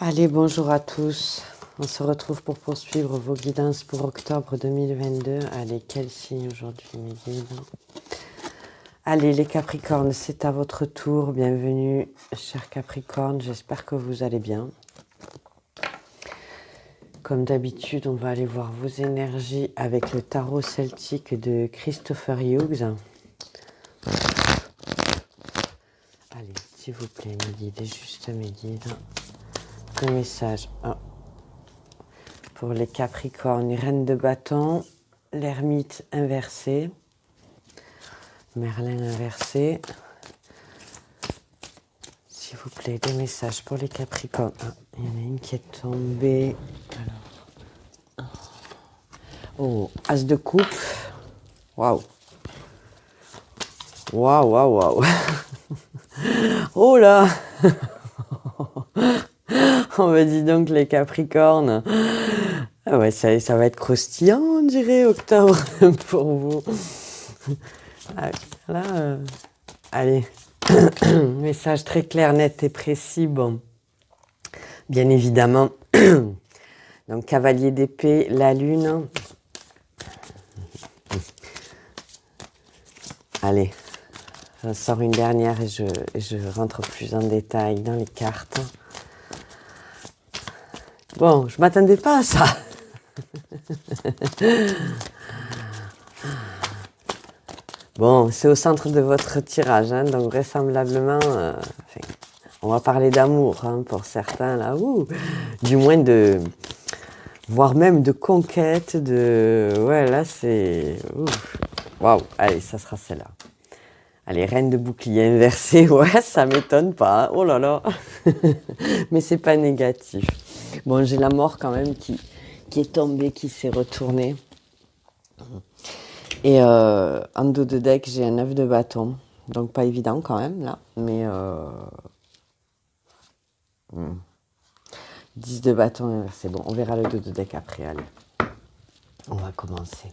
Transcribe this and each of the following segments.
Allez, bonjour à tous. On se retrouve pour poursuivre vos guidances pour octobre 2022. Allez, quel signe aujourd'hui, mes guides? Allez, les Capricornes, c'est à votre tour. Bienvenue, chers Capricornes. J'espère que vous allez bien. Comme d'habitude, on va aller voir vos énergies avec le tarot celtique de Christopher Hughes. Allez, s'il vous plaît, mes guides, juste mes guides. Le message pour les Capricornes, reine de bâton, l'ermite inversé, Merlin inversé. S'il vous plaît, des messages pour les Capricornes. Il y en a une qui est tombée. Alors. Oh, as de coupe. Waouh. Waouh, waouh, waouh. Oh là. On me dit donc les Capricornes. Ah ouais, ça va être croustillant, on dirait, octobre, pour vous. Ah, là, allez. Message très clair, net et précis. Bon, bien évidemment. Donc, cavalier d'épée, la lune. Allez, je sors une dernière et je rentre plus en détail dans les cartes. Bon, je m'attendais pas à ça. Bon, c'est au centre de votre tirage, hein, donc vraisemblablement, on va parler d'amour, hein, pour certains, là, du moins voire même de conquête, ouais, là, c'est, waouh, allez, ça sera celle-là. Allez, reine de bouclier inversé, ouais, ça m'étonne pas, oh là là, mais c'est pas négatif. Bon, j'ai la mort quand même qui est tombée, qui s'est retournée. Et en dos de deck, j'ai un 9 de bâton. Donc pas évident quand même, là. Mais 10 de bâton inversé. Bon, on verra le dos de deck après, allez. On va commencer.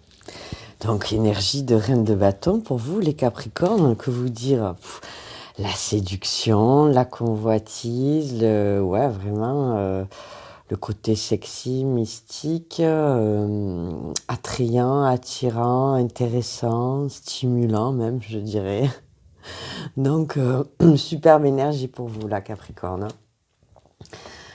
Donc, énergie de reine de bâton pour vous, les Capricornes, que vous dire la séduction, la convoitise, ouais, vraiment... le côté sexy, mystique, attrayant, attirant, intéressant, stimulant même, je dirais. Donc, superbe énergie pour vous, la Capricorne.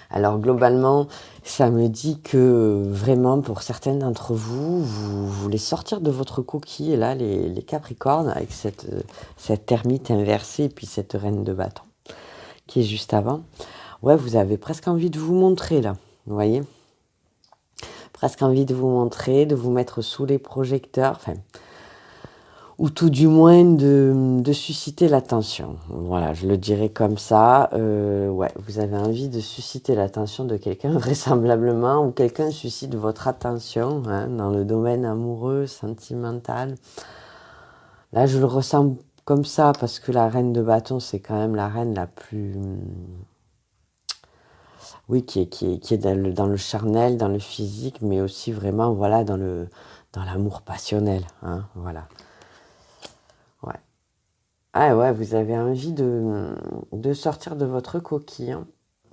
Alors, globalement, ça me dit que vraiment, pour certains d'entre vous, vous voulez sortir de votre coquille, et là, les Capricornes, avec cette ermite inversée et puis cette reine de bâton qui est juste avant. Ouais, vous avez presque envie de vous montrer, là. Vous voyez, presque envie de vous montrer, de vous mettre sous les projecteurs, enfin, ou tout du moins de susciter l'attention. Voilà, je le dirais comme ça. Ouais, vous avez envie de susciter l'attention de quelqu'un, vraisemblablement, ou quelqu'un suscite votre attention, hein, dans le domaine amoureux, sentimental. Là, je le ressens comme ça, parce que la reine de bâton, c'est quand même la reine la plus... Oui, qui est dans le charnel, dans le physique, mais aussi vraiment, voilà, dans l'amour passionnel, hein, voilà. Ouais. Ah ouais, vous avez envie de sortir de votre coquille, hein,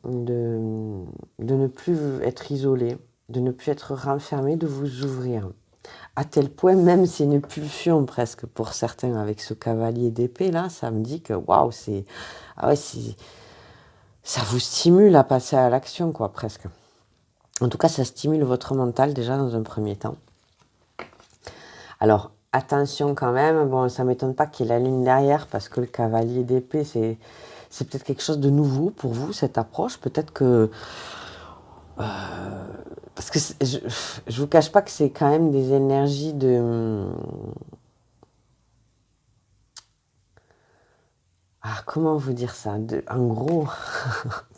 de ne plus être isolé, de ne plus être renfermé, de vous ouvrir. À tel point, même c'est une pulsion presque pour certains avec ce cavalier d'épée, là, ça me dit que, waouh, c'est... Ah ouais, ça vous stimule à passer à l'action, quoi, presque. En tout cas, ça stimule votre mental déjà dans un premier temps. Alors, attention quand même, bon, ça ne m'étonne pas qu'il y ait la lune derrière, parce que le cavalier d'épée, c'est peut-être quelque chose de nouveau pour vous, cette approche. Peut-être que... parce que je ne vous cache pas que c'est quand même des énergies de... Ah, comment vous dire ça? En gros,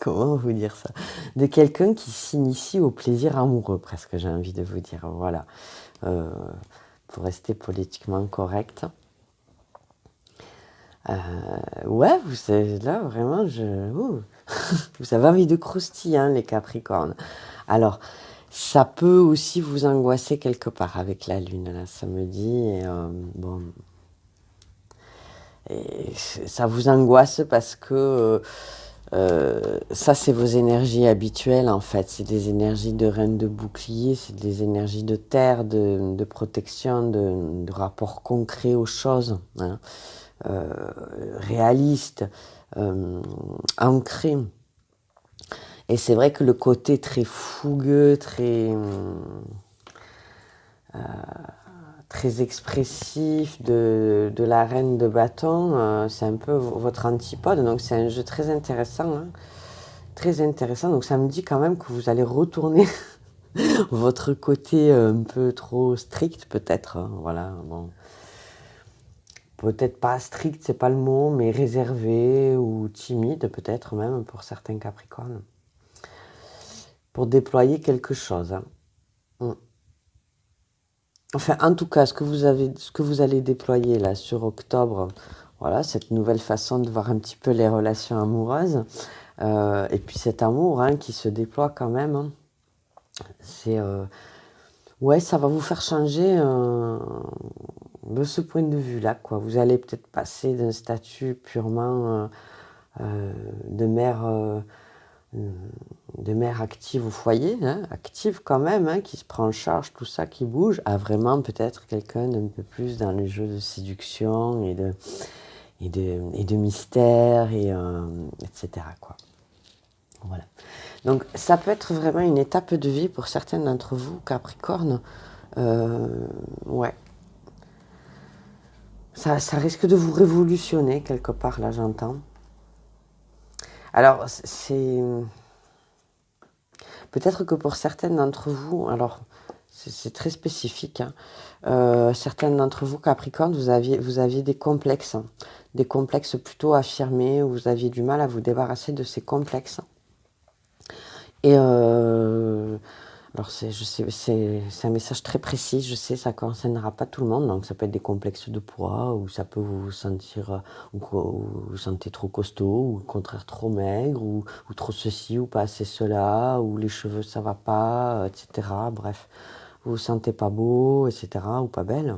comment vous dire ça? De quelqu'un qui s'initie au plaisir amoureux, presque, j'ai envie de vous dire. Voilà. Pour rester politiquement correct. Ouais, vous avez là, vraiment, vous avez envie de croustiller, hein, les Capricornes. Alors, ça peut aussi vous angoisser quelque part avec la Lune, là, ça me dit. Et, bon... Et ça vous angoisse parce que Ça, c'est vos énergies habituelles, en fait. C'est des énergies de reine de bouclier, c'est des énergies de terre, de protection, de rapport concret aux choses, hein, réaliste, ancré. Et c'est vrai que le côté très fougueux, très expressif de la reine de bâton, c'est un peu votre antipode. Donc c'est un jeu très intéressant, hein, très intéressant. Donc ça me dit quand même que vous allez retourner votre côté un peu trop strict peut-être, hein, voilà, bon. Peut-être pas strict, c'est pas le mot, mais réservé ou timide peut-être même pour certains Capricornes. Pour déployer quelque chose, hein. Enfin, en tout cas, ce que vous allez déployer là sur octobre, voilà, cette nouvelle façon de voir un petit peu les relations amoureuses, et puis cet amour, hein, qui se déploie quand même, hein. C'est ouais, ça va vous faire changer de ce point de vue-là, quoi. Vous allez peut-être passer d'un statut purement de mère active au foyer, hein, active quand même, hein, qui se prend en charge, tout ça, qui bouge, à vraiment peut-être quelqu'un d'un peu plus dans le jeu de séduction et de mystère, etc., quoi. Voilà. Donc ça peut être vraiment une étape de vie pour certains d'entre vous, Capricorne. Ouais. Ça risque de vous révolutionner quelque part, là, j'entends. Alors, c'est... Peut-être que pour certaines d'entre vous, alors c'est très spécifique, hein, certaines d'entre vous, Capricorne, vous aviez des complexes plutôt affirmés, où vous aviez du mal à vous débarrasser de ces complexes. Et alors je sais, c'est un message très précis, je sais, ça ne concernera pas tout le monde, donc ça peut être des complexes de poids, ou ça peut vous sentir, ou vous vous sentez trop costaud, ou au contraire trop maigre, ou trop ceci, ou pas assez cela, ou les cheveux ça va pas, etc. Bref, vous vous sentez pas beau, etc., ou pas belle.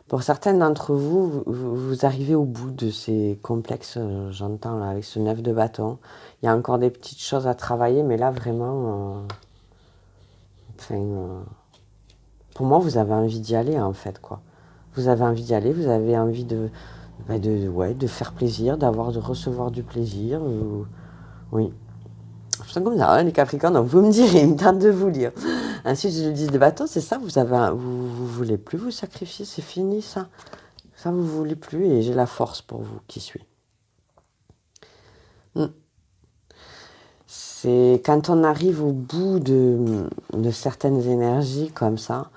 Pour certains d'entre vous, vous arrivez au bout de ces complexes, j'entends là, avec ce 9 de bâton. Il y a encore des petites choses à travailler, mais là vraiment, pour moi, vous avez envie d'y aller en fait, quoi. Vous avez envie d'y aller, vous avez envie de faire plaisir, de recevoir du plaisir. Oui. Je sens comme ça, hein, les Capricornes, donc vous me direz, il me tente de vous lire. Ensuite, je le dis de bâton, c'est ça, vous voulez plus vous sacrifier, c'est fini ça. Ça, vous voulez plus et j'ai la force pour vous qui suis. C'est quand on arrive au bout de certaines énergies comme ça,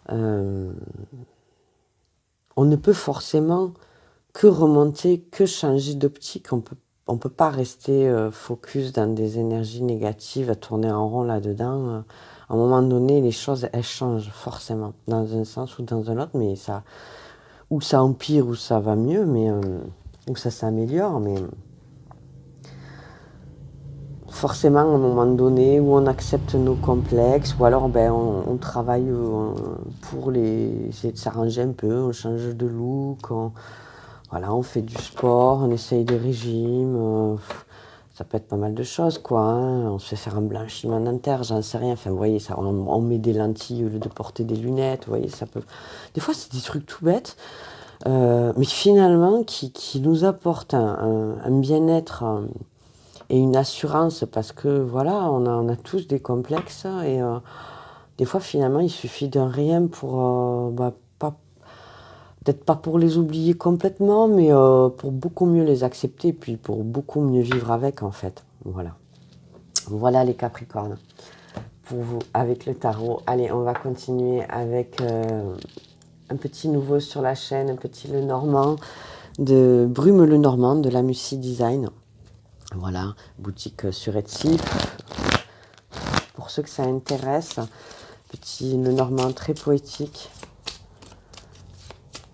on ne peut forcément que remonter, que changer d'optique. On peut pas rester focus dans des énergies négatives, à tourner en rond là-dedans. À un moment donné, les choses, elles changent forcément, dans un sens ou dans un autre, mais ça, ou ça empire, ou ça va mieux, mais ou ça s'améliore, mais forcément, à un moment donné, où on accepte nos complexes, ou alors on travaille pour essayer de s'arranger un peu, on change de look, voilà, on fait du sport, on essaye de régime, ça peut être pas mal de choses, quoi, hein. On se fait faire un blanchiment dentaire, j'en sais rien, enfin, vous voyez, ça, on met des lentilles au lieu de porter des lunettes, vous voyez, ça peut... Des fois, c'est des trucs tout bêtes, mais finalement, qui nous apportent un bien-être et une assurance, parce que, voilà, on a tous des complexes, et des fois, finalement, il suffit d'un rien pour, peut-être pas pour les oublier complètement, mais pour beaucoup mieux les accepter, puis pour beaucoup mieux vivre avec, en fait. Voilà. Voilà les Capricornes. Pour vous, avec le tarot. Allez, on va continuer avec un petit nouveau sur la chaîne, un petit Lenormand, de Brume Lenormand, de la Mussy Design. Voilà, boutique sur Etsy. Pour ceux que ça intéresse, petit Lenormand très poétique,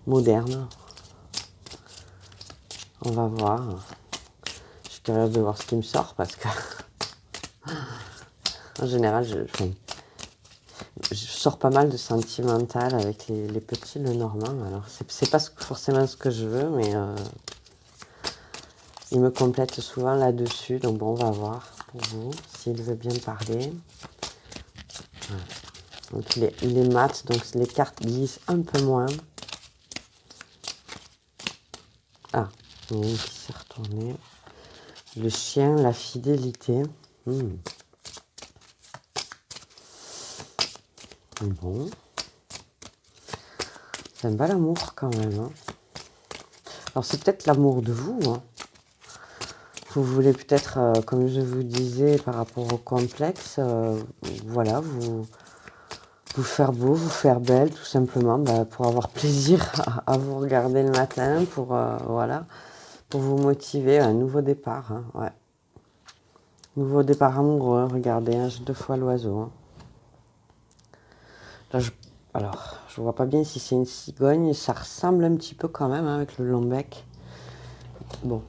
moderne. On va voir. Je suis curieuse de voir ce qui me sort parce que, en général, Je sors pas mal de sentimental avec les petits Lenormand. Alors, c'est pas forcément ce que je veux, mais il me complète souvent là-dessus. Donc bon, on va voir pour vous s'il veut bien parler. Voilà. Donc il est mat, donc les cartes glissent un peu moins. Ah, il y en a une qui s'est retournée. Le chien, la fidélité. Bon. J'aime pas l'amour quand même. Hein. Alors c'est peut-être l'amour de vous. Hein. Vous voulez peut-être, comme je vous disais, par rapport au complexe, voilà, vous faire beau, vous faire belle, tout simplement, pour avoir plaisir à vous regarder le matin, voilà, pour vous motiver à un nouveau départ. Hein, ouais. Nouveau départ amoureux, hein, regardez, hein, j'ai 2 fois l'oiseau. Hein. Là, alors, je vois pas bien si c'est une cigogne, ça ressemble un petit peu quand même hein, avec le long bec. Bon.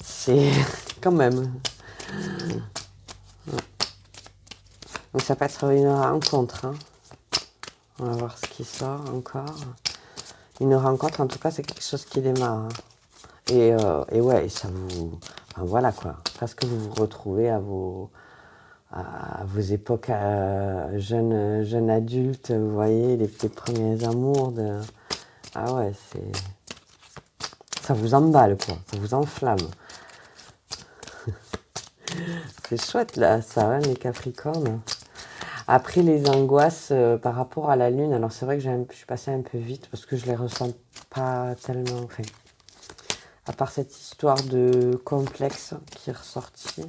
C'est quand même. Ouais. Donc ça peut être une rencontre. Hein. On va voir ce qui sort encore. Une rencontre, en tout cas, c'est quelque chose qui démarre. Hein. Et ouais, et ça vous... Enfin, voilà quoi. Parce que vous vous retrouvez à vos époques jeunes adultes, vous voyez, les premiers amours. Ah ouais, ça vous emballe quoi, ça vous enflamme. C'est chouette là, ça, hein, les Capricornes. Après les angoisses par rapport à la Lune, alors c'est vrai que je suis passée un peu vite parce que je les ressens pas tellement. Enfin, à part cette histoire de complexe qui est ressortie.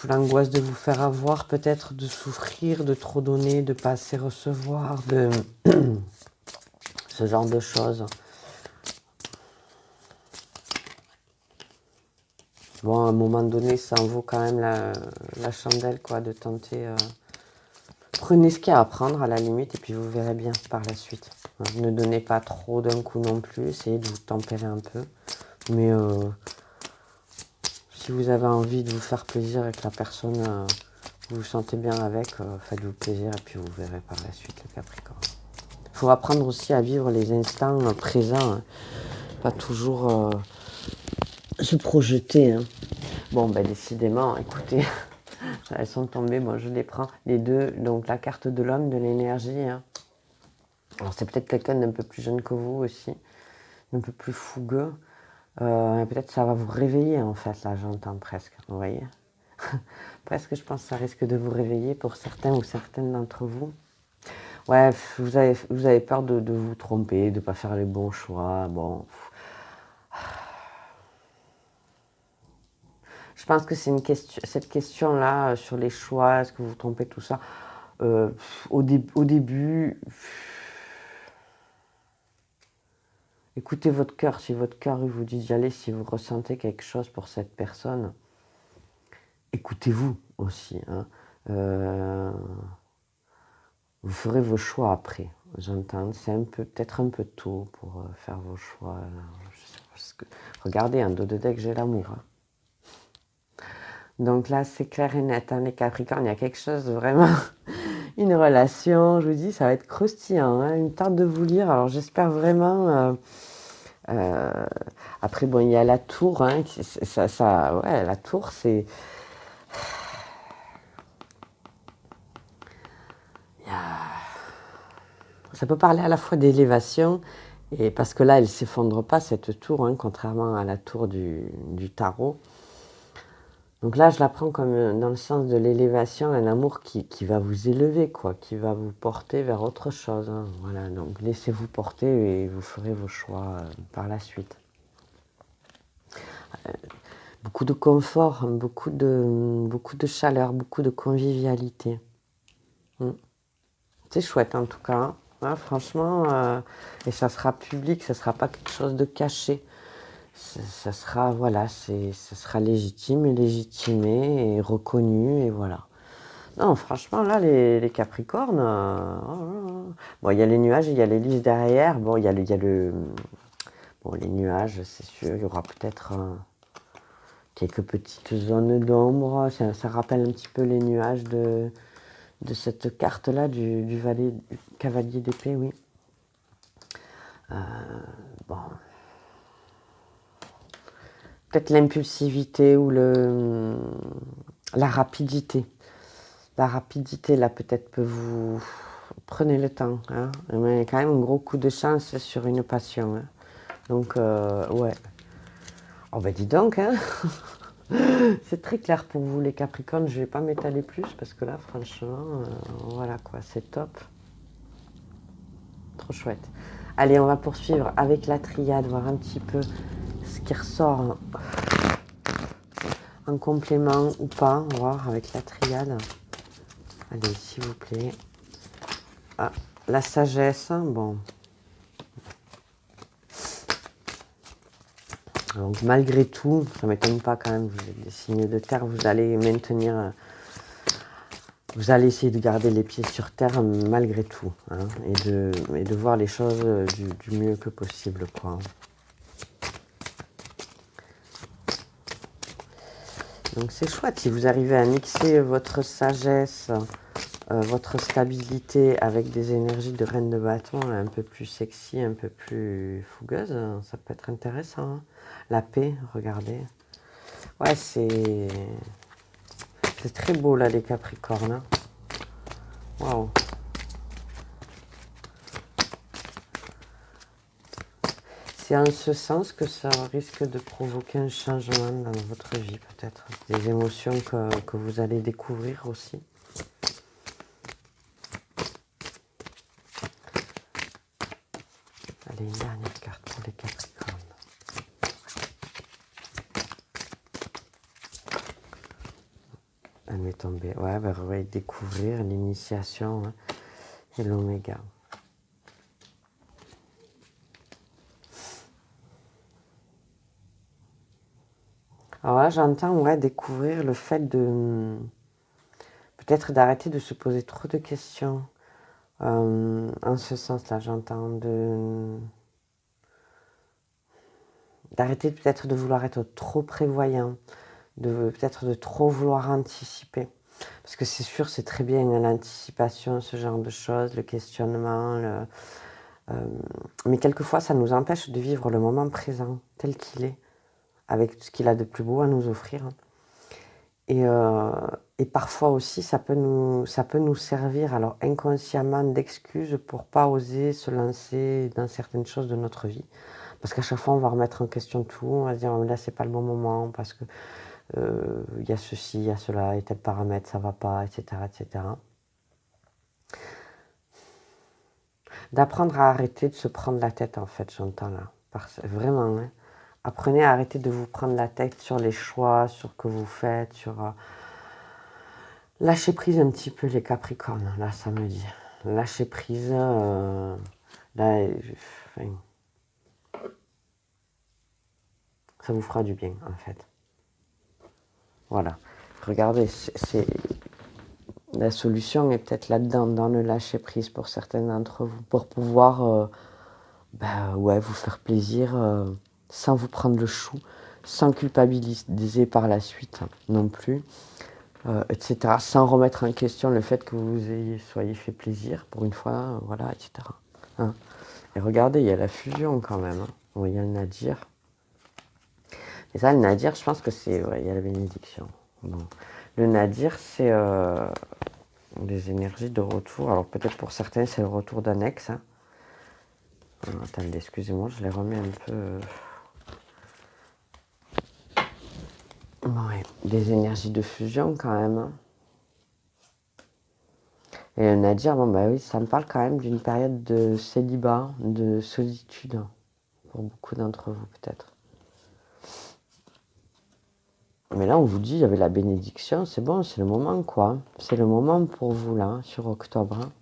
L'angoisse de vous faire avoir, peut-être de souffrir, de trop donner, de pas assez recevoir, de ce genre de choses. Bon, à un moment donné, ça en vaut quand même la chandelle, quoi, de tenter. Prenez ce qu'il y a à prendre à la limite, et puis vous verrez bien par la suite. Ne donnez pas trop d'un coup non plus, essayez de vous tempérer un peu. Mais si vous avez envie de vous faire plaisir avec la personne, vous vous sentez bien avec, faites-vous plaisir, et puis vous verrez par la suite le Capricorne. Il faut apprendre aussi à vivre les instants présents, hein. Pas toujours se projeter. Hein. Bon, ben décidément, écoutez, elles sont tombées, moi je les prends, les deux. Donc la carte de l'homme, de l'énergie. Hein. Alors c'est peut-être quelqu'un d'un peu plus jeune que vous aussi, un peu plus fougueux. Peut-être ça va vous réveiller en fait, là j'entends presque, vous voyez. Presque je pense que ça risque de vous réveiller pour certains ou certaines d'entre vous. Ouais, vous avez peur de vous tromper, de ne pas faire les bons choix. Bon. Je pense que c'est cette question-là sur les choix, est-ce que vous vous trompez, tout ça. Au début, écoutez votre cœur. Si votre cœur vous dit d'y aller, si vous ressentez quelque chose pour cette personne, écoutez-vous aussi. Hein. Vous ferez vos choix après. J'entends, c'est peut-être un peu tôt pour faire vos choix. Je sais pas regardez, en dos de deck, j'ai l'amour. Hein. Donc là, c'est clair et net, hein, les Capricornes, il y a quelque chose de vraiment, une relation, je vous dis, ça va être croustillant, hein, une tarte de vous lire, alors j'espère vraiment, après bon, il y a la tour, hein, ouais, la tour, c'est, ça peut parler à la fois d'élévation, et parce que là, elle ne s'effondre pas, cette tour, hein, contrairement à la tour du tarot. Donc là, je la prends comme dans le sens de l'élévation, un amour qui va vous élever, quoi, qui va vous porter vers autre chose. Hein. Voilà, donc laissez-vous porter et vous ferez vos choix par la suite. Beaucoup de confort, beaucoup de chaleur, beaucoup de convivialité. C'est chouette en tout cas. Hein, franchement, et ça sera public, ça ne sera pas quelque chose de caché. Ça sera, voilà, ça sera légitime et légitimé et reconnu et voilà. Non, franchement, là, les Capricornes, bon, il y a les nuages, il y a les listes derrière. Bon, bon, les nuages, c'est sûr, il y aura peut-être quelques petites zones d'ombre. Ça rappelle un petit peu les nuages de cette carte-là, du cavalier d'épée, oui. Bon. Peut-être l'impulsivité ou la rapidité. La rapidité, là, peut-être peut vous... Prenez le temps. Hein. Mais quand même un gros coup de chance sur une passion. Hein. Donc, ouais. Oh, ben dis donc, hein. C'est très clair pour vous, les Capricornes. Je ne vais pas m'étaler plus parce que là, franchement, voilà quoi, c'est top. Trop chouette. Allez, on va poursuivre avec la triade, voir un petit peu ce qui ressort en complément ou pas. On va voir avec la triade. Allez, s'il vous plaît. Ah, la sagesse, bon. Donc malgré tout, ça ne m'étonne pas quand même, vous êtes des signes de terre, vous allez maintenir, vous allez essayer de garder les pieds sur terre malgré tout, hein, et de voir les choses du mieux que possible, quoi. Donc c'est chouette, si vous arrivez à mixer votre sagesse, votre stabilité avec des énergies de reine de bâton un peu plus sexy, un peu plus fougueuse, ça peut être intéressant. Hein. La paix, regardez. Ouais, c'est très beau là les Capricornes. Hein. Waouh. C'est en ce sens que ça risque de provoquer un changement dans votre vie peut-être. Des émotions que vous allez découvrir aussi. Allez, une dernière carte pour les Capricornes. Elle m'est tombée. Ouais, ben, ouais, découvrir l'initiation, hein, et l'oméga. Alors là, j'entends, ouais, découvrir le fait de... Peut-être d'arrêter de se poser trop de questions. En ce sens-là, j'entends d'arrêter peut-être de vouloir être trop prévoyant, peut-être de trop vouloir anticiper. Parce que c'est sûr, c'est très bien l'anticipation, ce genre de choses, le questionnement. Mais quelquefois, ça nous empêche de vivre le moment présent tel qu'il est, avec ce qu'il a de plus beau à nous offrir. Et parfois aussi, ça peut nous servir, alors inconsciemment, d'excuse pour pas oser se lancer dans certaines choses de notre vie. Parce qu'à chaque fois, on va remettre en question tout, on va se dire, oh, là, c'est pas le bon moment, parce que y a ceci, il y a cela, il y a tel paramètre, ça va pas, etc., etc. D'apprendre à arrêter de se prendre la tête, en fait, j'entends là. Vraiment, hein. Apprenez à arrêter de vous prendre la tête sur les choix, sur ce que vous faites, sur... lâcher prise un petit peu les Capricornes, là, ça me dit. Lâcher prise, là, enfin, ça vous fera du bien, en fait. Voilà. Regardez, la solution est peut-être là-dedans, dans le lâcher prise pour certains d'entre vous, pour pouvoir ouais, vous faire plaisir sans vous prendre le chou, sans culpabiliser par la suite non plus, etc. Sans remettre en question le fait que vous soyez fait plaisir pour une fois, voilà, etc. Hein. Et regardez, il y a la fusion quand même. Hein. Bon, il y a le nadir. Et ça, le nadir, je pense que c'est... Ouais, il y a la bénédiction. Bon. Le nadir, c'est des énergies de retour. Alors peut-être pour certains, c'est le retour d'un ex. Hein. Attendez, excusez-moi, je les remets un peu... Ouais, des énergies de fusion quand même. Hein. Et le nadir, bon bah oui, ça me parle quand même d'une période de célibat, de solitude, pour beaucoup d'entre vous peut-être. Mais là, on vous dit, il y avait la bénédiction, c'est bon, c'est le moment, quoi. C'est le moment pour vous, là, sur octobre. Hein.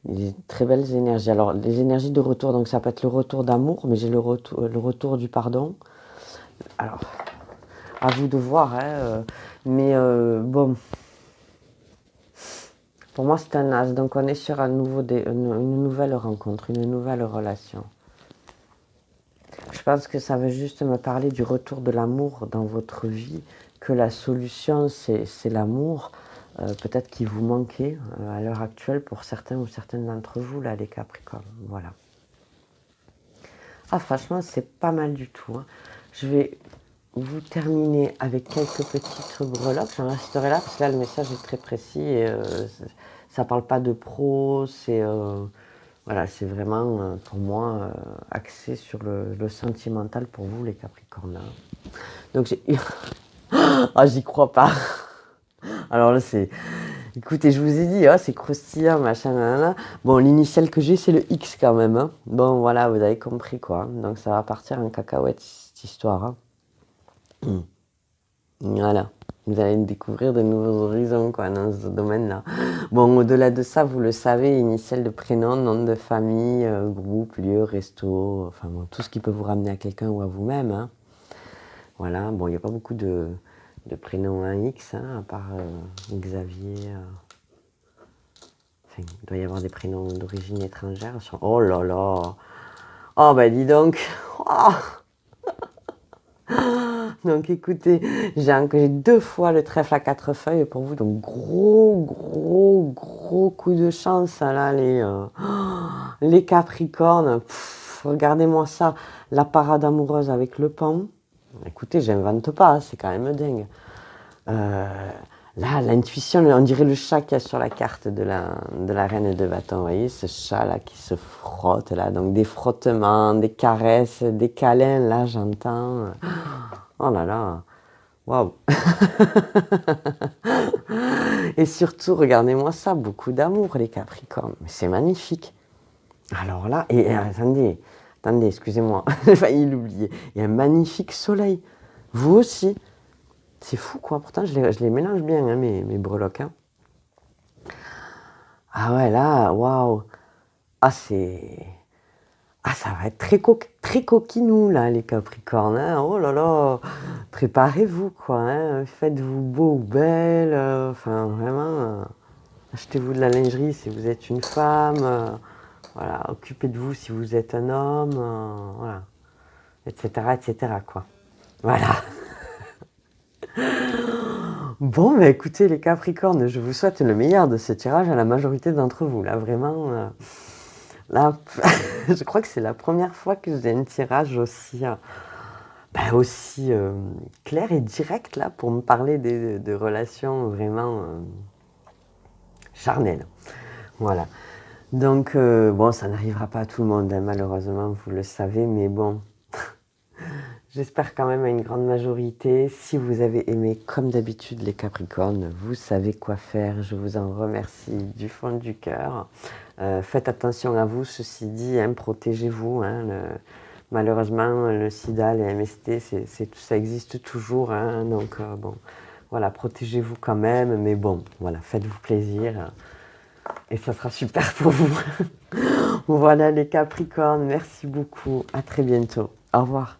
Des très belles énergies. Alors, les énergies de retour, donc ça peut être le retour d'amour, mais j'ai le retour du pardon. Alors, à vous de voir, hein, mais bon. Pour moi, c'est un as, donc on est sur une nouvelle rencontre, une nouvelle relation. je pense que ça veut juste me parler du retour de l'amour dans votre vie, que la solution, c'est l'amour, peut-être qu'il vous manquait, à l'heure actuelle pour certains ou certaines d'entre vous, là, les Capricornes, voilà. Ah franchement, c'est pas mal du tout, hein. Je vais vous terminer avec quelques petites breloques. J'en resterai là parce que là, le message est très précis et ça parle pas de pro, c'est voilà, c'est vraiment pour moi axé sur le sentimental pour vous, les Capricornes, hein. Donc j'ai ah, j'y crois pas. Alors là, c'est écoutez, je vous ai dit, oh, c'est croustillant, machin, nanana. Bon, l'initiale que j'ai, c'est le X quand même, hein. Bon, voilà, vous avez compris quoi. Donc ça va partir en cacahuète cette histoire, hein. Voilà, vous allez découvrir de nouveaux horizons quoi, dans ce domaine-là. Bon, au-delà de ça, vous le savez, initial de prénom, nom de famille, groupe, lieu, resto, enfin bon, tout ce qui peut vous ramener à quelqu'un ou à vous-même, hein. Voilà, bon, il n'y a pas beaucoup de prénoms en X, hein, à part Xavier. Enfin, il doit y avoir des prénoms d'origine étrangère. Oh là là. Oh bah dis donc. Oh. Donc écoutez, j'ai 2 fois le trèfle à 4 feuilles pour vous, donc gros coup de chance hein, là, les Capricornes. Regardez-moi ça, la parade amoureuse avec le pont. Écoutez, j'invente pas, c'est quand même dingue. Là, l'intuition, on dirait le chat qu'il y a sur la carte de la reine de bâton. Vous voyez, ce chat-là qui se frotte, là. Donc, des frottements, des caresses, des câlins, là, j'entends. Oh là là, waouh. Et surtout, regardez-moi ça, beaucoup d'amour, les Capricornes. Mais c'est magnifique. Alors là, et attendez, excusez-moi, j'ai failli l'oublier. Il y a un magnifique soleil. Vous aussi. C'est fou, quoi. Pourtant, je les mélange bien, hein, mes breloques. Hein. Ah ouais, là, waouh. Ah, c'est... Ah, ça va être très coquinou, là, les Capricornes. Hein. Oh là là. Préparez-vous, quoi. Hein. Faites-vous beau ou belle. Enfin, vraiment. Achetez-vous de la lingerie si vous êtes une femme. Voilà. Occupez de vous si vous êtes un homme. Voilà. Etc., quoi. Voilà. Bon, bah écoutez les Capricornes, je vous souhaite le meilleur de ce tirage à la majorité d'entre vous. Là, vraiment, là, je crois que c'est la première fois que j'ai un tirage aussi, aussi clair et direct là pour me parler de relations vraiment charnelles. Voilà. Donc, bon, ça n'arrivera pas à tout le monde, hein, malheureusement, vous le savez, mais bon. J'espère quand même à une grande majorité. Si vous avez aimé, comme d'habitude, les Capricornes, vous savez quoi faire. Je vous en remercie du fond du cœur. Faites attention à vous, ceci dit, hein, protégez-vous. Hein, malheureusement, le sida, les MST, ça existe toujours. Hein, donc, bon, voilà, protégez-vous quand même. Mais bon, voilà, faites-vous plaisir. Et ça sera super pour vous. Voilà les Capricornes, merci beaucoup. À très bientôt. Au revoir.